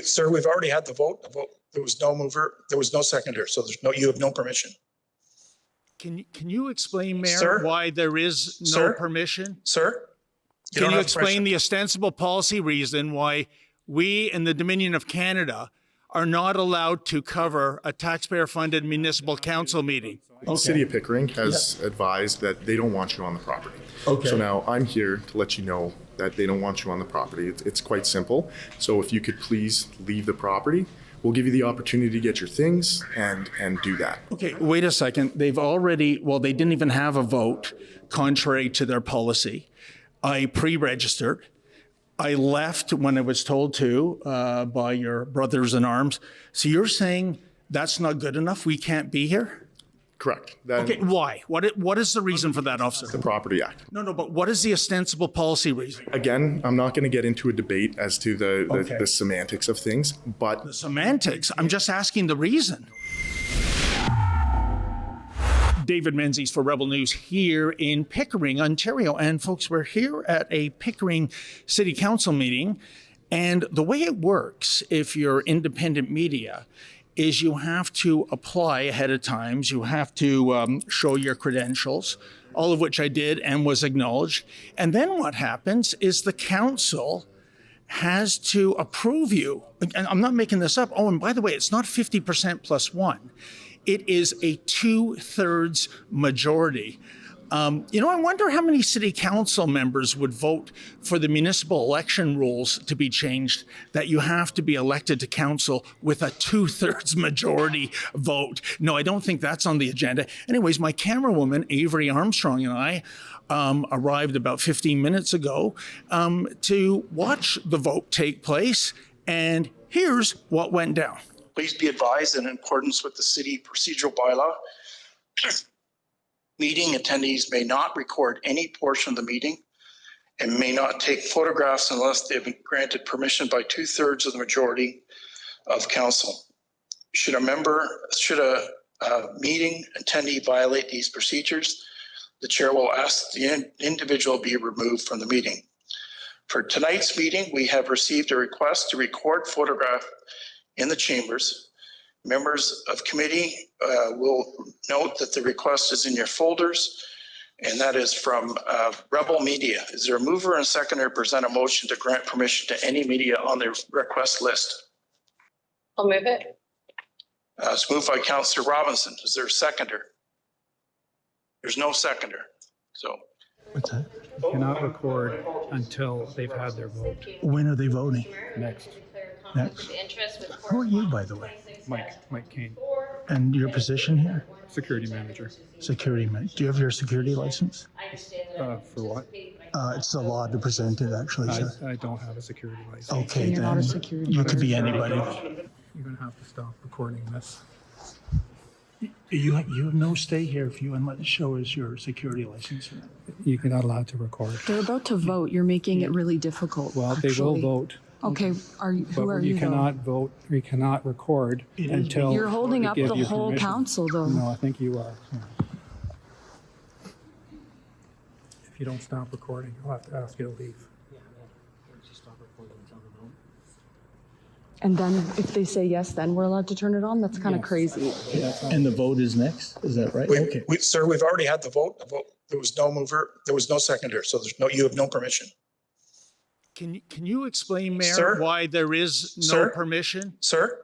Sir, we've already had the vote. There was no mover. There was no seconder. So you have no permission. Can you explain, Mayor, Sir? why there is no Sir? permission? Sir? Can you explain the ostensible policy reason why we in the Dominion of Canada are not allowed to cover a taxpayer-funded municipal council meeting? The City of Pickering has advised that they don't want you on the property. Okay. So now I'm here to let you know that they don't want you on the property. It's quite simple. So if you could please leave the property, we'll give you the opportunity to get your things and do that. Okay, wait a second. They've already, well, they didn't even have a vote contrary to their policy. I pre-registered. I left when I was told to by your brothers in arms. So you're saying that's not good enough? We can't be here? Correct. Okay, why? What is the reason for that, officer? The Property Act. No, but what is the ostensible policy reason? Again, I'm not going to get into a debate as to the semantics of things, but The semantics. I'm just asking the reason. David Menzies for Rebel News here in Pickering, Ontario. And folks, we're here at a Pickering City Council meeting. And the way it works, if you're independent media, is you have to apply ahead of time. You have to show your credentials, all of which I did and was acknowledged. And then what happens is the council has to approve you. And I'm not making this up. Oh, and by the way, it's not 50% plus one. It is a 2/3 majority. I wonder how many city council members would vote for the municipal election rules to be changed, that you have to be elected to council with a 2/3 majority vote. No, I don't think that's on the agenda. Anyways, my camerawoman, Avery Armstrong, and I arrived about 15 minutes ago to watch the vote take place. And here's what went down. Please be advised that in accordance with the city procedural bylaw, meeting attendees may not record any portion of the meeting and may not take photographs unless they have been granted permission by 2/3 of the majority of council. Should a meeting attendee violate these procedures, the chair will ask the individual be removed from the meeting. For tonight's meeting, we have received a request to record photograph in the chambers. Members of committee will note that the request is in your folders, and that is from Rebel Media. Is there a mover and a seconder to present a motion to grant permission to any media on the request list? I'll move it. It's moved by Cllr Robinson. Is there a seconder? There's no seconder. So What's that? Cannot record until they've had their vote. When are they voting? Next. Next. Who are you, by the way? Mike Kane, And your position here? security manager. Security man. Do you have your security license? For what? It's the law to present it, actually. I don't have a security license. Okay, then you could be anybody. You're gonna have to stop recording this. You have no stay here if you unless show us your security license. You're not allowed to record. They're about to vote. You're making it really difficult. Well, they will actually. vote. Okay, who are But you you? cannot vote, you cannot record until. You're holding we up give the you whole permission. council, though. No, I think you are. If you don't stop recording, I'll have to ask you to leave. And then if they say yes, then we're allowed to turn it on? That's kind of crazy. And the vote is next? Is that right? Okay. Sir, we've already had the vote. There was no mover. There was no seconder. So you have no permission. Can you explain, Mayor, Sir? why there is no Sir? permission? Sir?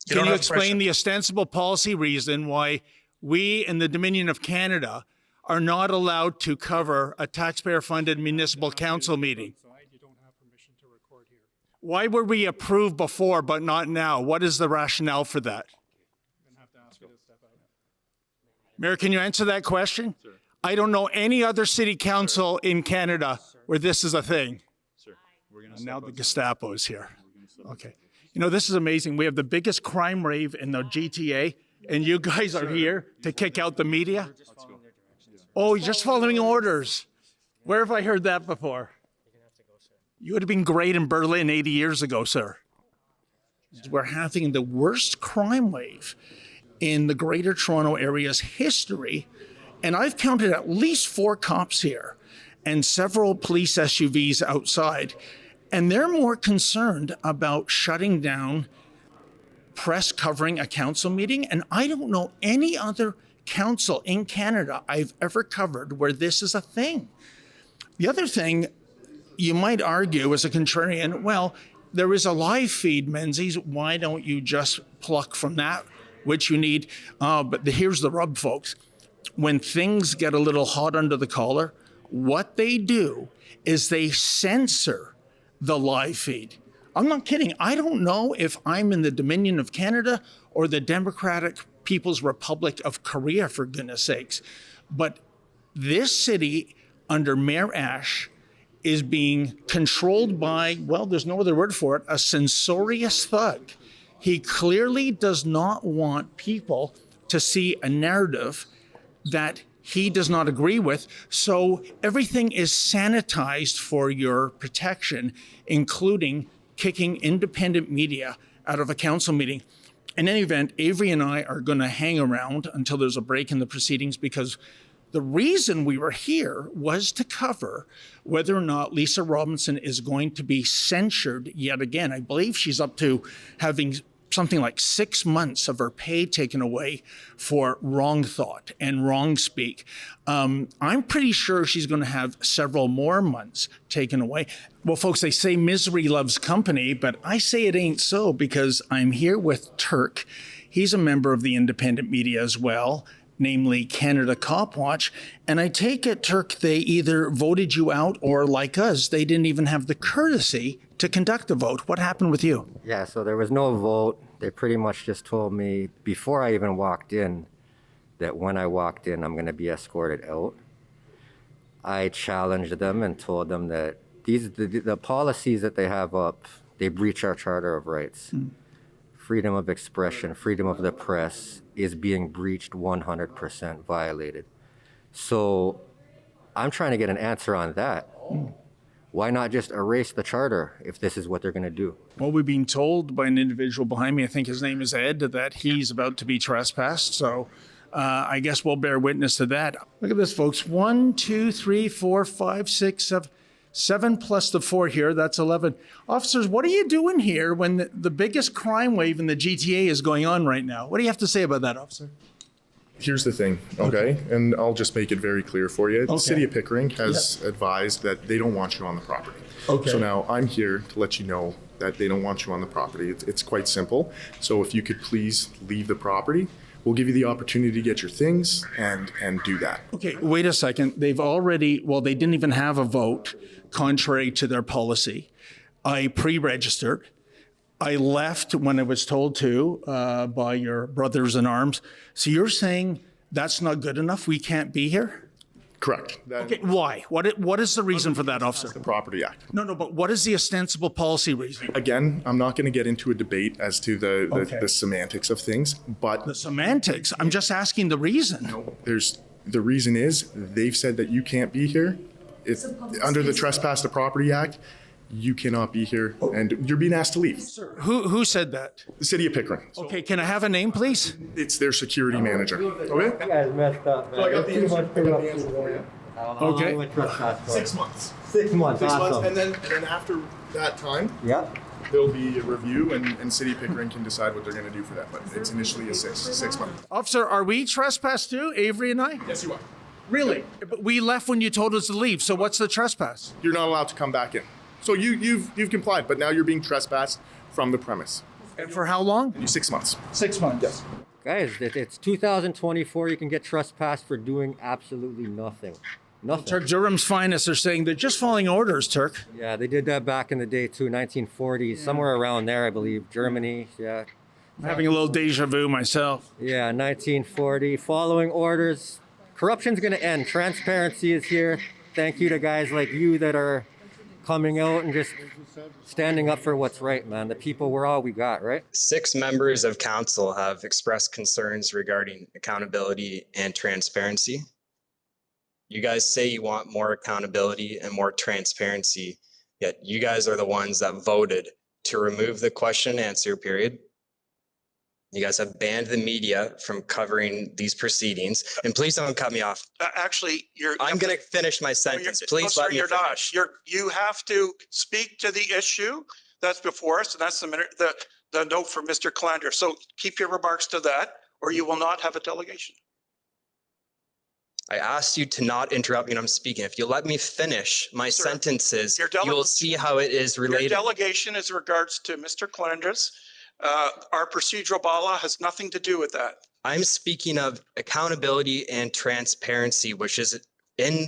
Can you explain the ostensible policy reason why we in the Dominion of Canada are not allowed to cover a taxpayer-funded municipal council meeting? You don't have permission to record here. Why were we approved before but not now? What is the rationale for that? I'm gonna have to ask you to step out. Mayor, can you answer that question? Sir. I don't know any other city council in Canada where this is a thing. And now the Gestapo is here. Okay. This is amazing. We have the biggest crime rave in the GTA, and you guys are here to kick out the media? Oh, you're just following orders. Where have I heard that before? You would have been great in Berlin 80 years ago, sir. We're having the worst crime wave in the Greater Toronto Area's history, and I've counted at least 4 cops here and several police SUVs outside. And they're more concerned about shutting down press covering a council meeting. And I don't know any other council in Canada I've ever covered where this is a thing. The other thing you might argue as a contrarian, well, there is a live feed, Menzies. Why don't you just pluck from that, which you need? But here's the rub, folks. When things get a little hot under the collar, what they do is they censor the live feed. I'm not kidding. I don't know if I'm in the Dominion of Canada or the Democratic People's Republic of Korea, for goodness sakes. But this city under Mayor Ash is being controlled by, well, there's no other word for it, a censorious thug. He clearly does not want people to see a narrative that he does not agree with. So everything is sanitized for your protection, including kicking independent media out of a council meeting. In any event, Avery and I are going to hang around until there's a break in the proceedings, because the reason we were here was to cover whether or not Cllr Robinson is going to be censured yet again. I believe she's up to having something like 6 months of her pay taken away for wrong thought and wrong speak. I'm pretty sure she's going to have several more months taken away. Well, folks, they say misery loves company, but I say it ain't so, because I'm here with Turk. He's a member of the independent media as well, namely Canada Cop Watch. And I take it, Turk, they either voted you out or, like us, they didn't even have the courtesy to conduct a vote. What happened with you? Yeah, so there was no vote. They pretty much just told me before I even walked in that when I walked in, I'm going to be escorted out. I challenged them and told them that the policies that they have up, they breach our Charter of Rights. Freedom of expression, freedom of the press is being breached, 100% violated. So I'm trying to get an answer on that. Why not just erase the charter if this is what they're going to do? Well, we've been told by an individual behind me, I think his name is Ed, that he's about to be trespassed. So I guess we'll bear witness to that. Look at this, folks. 1, 2, 3, 4, 5, 6, 7. 7 plus the 4 here, that's 11. Officers, what are you doing here when the biggest crime wave in the GTA is going on right now? What do you have to say about that, officer? Here's the thing, okay? And I'll just make it very clear for you. The City of Pickering has advised that they don't want you on the property. Okay. So now I'm here to let you know that they don't want you on the property. It's quite simple. So if you could please leave the property, we'll give you the opportunity to get your things and do that. Okay, wait a second. They've already, well, they didn't even have a vote contrary to their policy. I pre-registered. I left when I was told to by your brothers in arms. So you're saying that's not good enough? We can't be here? Correct. Okay, why? What is the reason for that, officer? The Property Act. No, but what is the ostensible policy reason? Again, I'm not going to get into a debate as to the semantics of things, but The semantics. I'm just asking the reason. the reason is they've said that you can't be here. It's under the Trespass the Property Act. You cannot be here, and you're being asked to leave. Who said that? The City of Pickering. Okay, can I have a name, please? It's their security manager. Okay? You guys messed up, man. So I got the Too much answer for you. Okay. How long trespass for? 6 months. 6 months, 6 months, awesome. and then after that time, Yep. there'll be a review, and City of Pickering can decide what they're going to do for that. But it's initially a six month. Officer, are we trespassed too, Avery and I? Yes, you are. Really? But we left when you told us to leave, so what's the trespass? You're not allowed to come back in. So you've complied, but now you're being trespassed from the premise. And for how long? 6 months. 6 months. Yes. Guys, it's 2024. You can get trespassed for doing absolutely nothing. Nothing. Turk Durham's finest are saying they're just following orders, Turk. Yeah, they did that back in the day too, 1940s, somewhere around there, I believe. Germany, yeah. I'm having a little deja vu myself. Yeah, 1940. Following orders. Corruption's going to end. Transparency is here. Thank you to guys like you that are coming out and just standing up for what's right, man. The people, we're all we got, right? 6 members of council have expressed concerns regarding accountability and transparency. You guys say you want more accountability and more transparency, yet you guys are the ones that voted to remove the question and answer period. You guys have banned the media from covering these proceedings. And please don't cut me off. Actually, I'm going to finish my sentence. Please let me you're finish. not. You have to speak to the issue that's before us, and that's the note from Mr. Cllr. So keep your remarks to that, or you will not have a delegation. I asked you to not interrupt me when I'm speaking. If you let me finish my Sir, sentences, you will see how it is related. Your delegation is regards to Mr. Cllr's. Our procedural bylaw has nothing to do with that. I'm speaking of accountability and transparency, which is in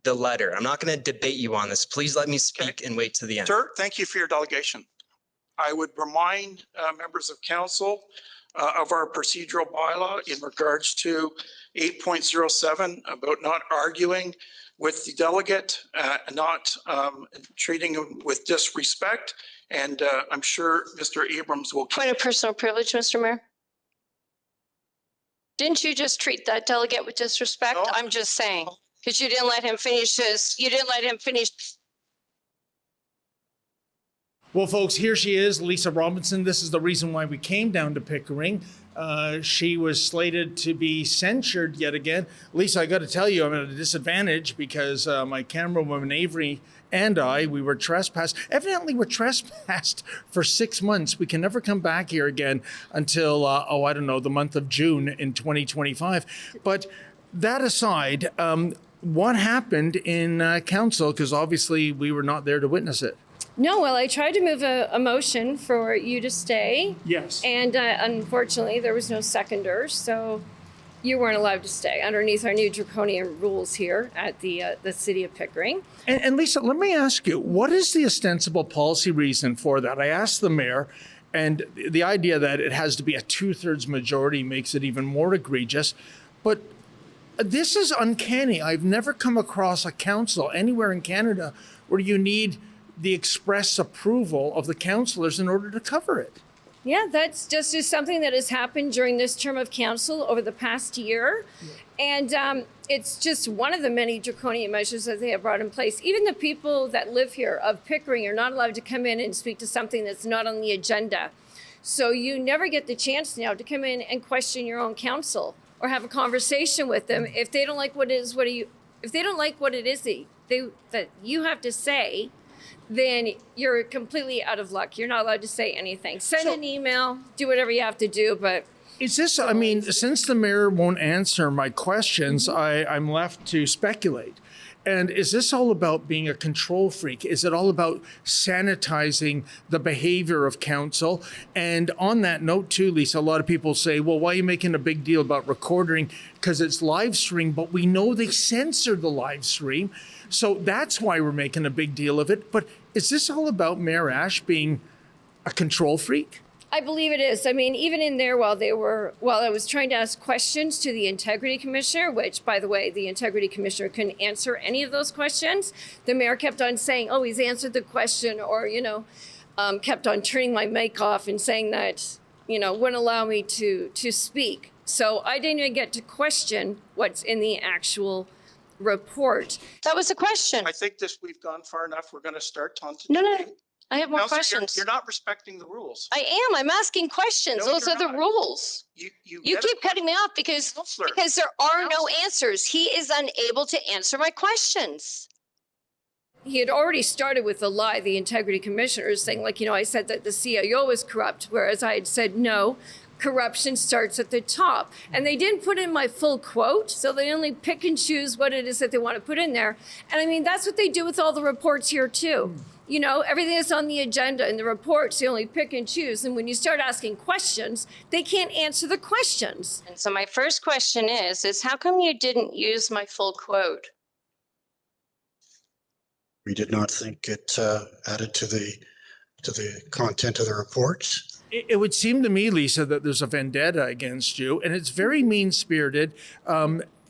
the letter. I'm not going to debate you on this. Please let me speak and wait to the end. Sir, thank you for your delegation. I would remind members of council of our procedural bylaw in regards to 8.07 about not arguing with the delegate, not treating him with disrespect. And I'm sure Mr. Abrams will. Point of personal privilege, Mr. Mayor. Didn't you just treat that delegate with disrespect? No. I'm just saying, because you didn't let him finish Well, folks, here she is, Cllr Robinson. This is the reason why we came down to Pickering. She was slated to be censured yet again. Lisa, I got to tell you, I'm at a disadvantage because my camerawoman Avery and we were trespassed. Evidently, we're trespassed for 6 months. We can never come back here again until, I don't know, the month of June in 2025. But that aside, what happened in council? Because obviously we were not there to witness it. No, well, I tried to move a motion for you to stay. Yes. And unfortunately, there was no seconder, so you weren't allowed to stay underneath our new draconian rules here at the city of Pickering. And Lisa, let me ask you, what is the ostensible policy reason for that? I asked the mayor, and the idea that it has to be a 2/3 majority makes it even more egregious. But this is uncanny. I've never come across a council anywhere in Canada where you need the express approval of the councillors in order to cover it. Yeah, that's just something that has happened during this term of council over the past year. Yeah. And it's just one of the many draconian measures that they have brought in place. Even the people that live here of Pickering are not allowed to come in and speak to something that's not on the agenda. So you never get the chance now to come in and question your own council or have a conversation with them. If they don't like what it is, if they don't like what it is that you have to say, then you're completely out of luck. You're not allowed to say anything. Send an email, do whatever you have to do, but... Is this, I mean, since the mayor won't answer my questions, I'm left to speculate. And is this all about being a control freak? Is it all about sanitizing the behavior of council? And on that note too, Lisa, a lot of people say, well, why are you making a big deal about recording? Because it's live stream, but we know they censor the live stream. So that's why we're making a big deal of it. But is this all about Mayor Ash being a control freak? I believe it is. I mean, even in there while I was trying to ask questions to the integrity commissioner, which, by the way, the integrity commissioner couldn't answer any of those questions. The mayor kept on saying, oh, he's answered the question, or, kept on turning my mic off and saying that, wouldn't allow me to speak. So I didn't even get to question what's in the actual report. That was a question. I think we've gone far enough. We're going to start taunting. No. I have more Counselor, questions. You're not respecting the rules. I am. I'm asking questions. No, Those are the not. rules. You keep cutting me off because there are no answers. He is unable to answer my questions. He had already started with a lie, the integrity commissioner, saying, I said that the CIO was corrupt, whereas I had said, no, corruption starts at the top. And they didn't put in my full quote, so they only pick and choose what it is that they want to put in there. And I mean, that's what they do with all the reports here too. Everything that's on the agenda and the reports, they only pick and choose. And when you start asking questions, they can't answer the questions. And so my first question is how come you didn't use my full quote? We did not think it added to the content of the reports. It would seem to me, Lisa, that there's a vendetta against you, and it's very mean-spirited.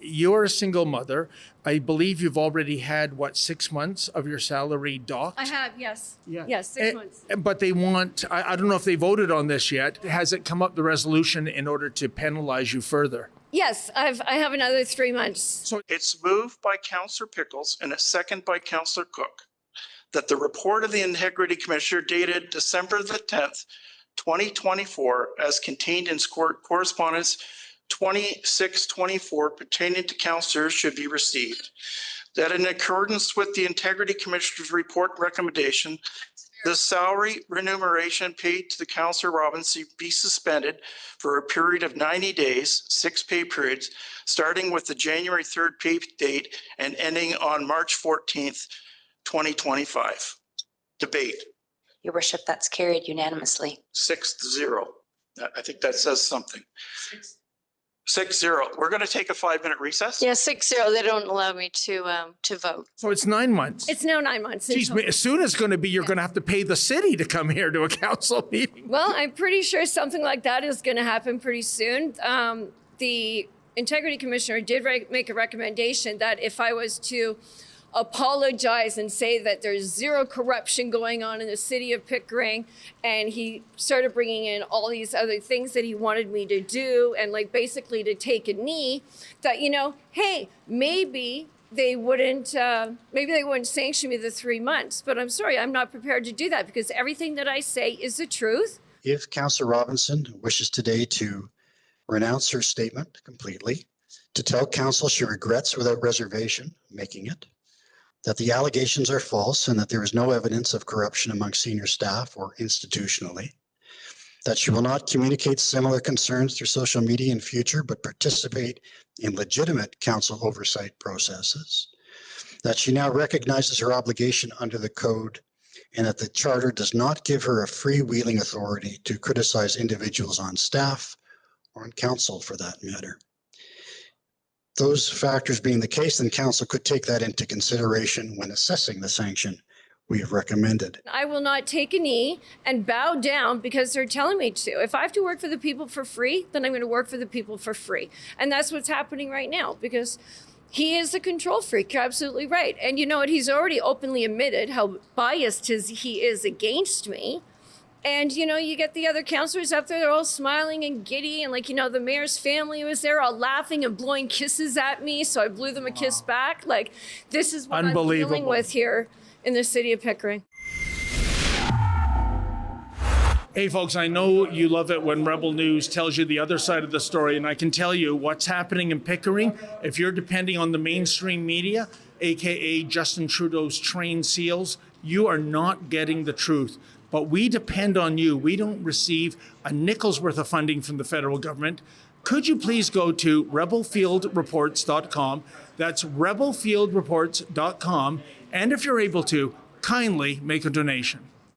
You're a single mother. I believe you've already had, 6 months of your salary docked? I have, yes. Yeah. Yes, 6 months. But they want, I don't know if they voted on this yet. Has it come up, the resolution, in order to penalize you further? Yes, I have another 3 months. So it's moved by Councillor Pickles and a second by Councillor Cook that the report of the Integrity Commissioner dated December the 10th, 2024 as contained in correspondence 2624 pertaining to councillors should be received. That in accordance with the Integrity Commissioner's report recommendation, the salary remuneration paid to the Cllr Robinson be suspended for a period of 90 days, 6 pay periods, starting with the January 3rd pay date and ending on March 14th, 2025. Debate. Your worship, that's carried unanimously. 6-0. I think that says something. 6-0. We're going to take a 5-minute recess. Yeah, 6-0. They don't allow me to vote. So it's 9 months. It's now 9 months. Geez, as soon as it's going to be, you're going to have to pay the city to come here to a council meeting. Well, I'm pretty sure something like that is going to happen pretty soon. The Integrity Commissioner did make a recommendation that if I was to apologize and say that there's zero corruption going on in the city of Pickering, and he started bringing in all these other things that he wanted me to do, and like basically to take a knee, that, you know, hey, maybe they wouldn't sanction me the 3 months. But I'm sorry, I'm not prepared to do that, because everything that I say is the truth. If Cllr Robinson wishes today to renounce her statement completely, to tell council she regrets without reservation making it, that the allegations are false and that there is no evidence of corruption among senior staff or institutionally, that she will not communicate similar concerns through social media in future, but participate in legitimate council oversight processes, that she now recognizes her obligation under the code, and that the charter does not give her a freewheeling authority to criticize individuals on staff or on council for that matter. Those factors being the case, then council could take that into consideration when assessing the sanction we have recommended. I will not take a knee and bow down because they're telling me to. If I have to work for the people for free, then I'm going to work for the people for free. And that's what's happening right now, because he is a control freak. You're absolutely right. And you know what? He's already openly admitted how biased he is against me. And, you know, you get the other councillors up there, they're all smiling and giddy. And like, you know, the mayor's family was there all laughing and blowing kisses at me. So I blew them a kiss back. Like, this is what I'm dealing with here in the city of Pickering. Hey, folks, I know you love it when Rebel News tells you the other side of the story. And I can tell you what's happening in Pickering. If you're depending on the mainstream media, AKA Justin Trudeau's trained seals, you are not getting the truth. But we depend on you. We don't receive a nickel's worth of funding from the federal government. Could you please go to rebelfieldreports.com? That's rebelfieldreports.com. And if you're able to, kindly make a donation.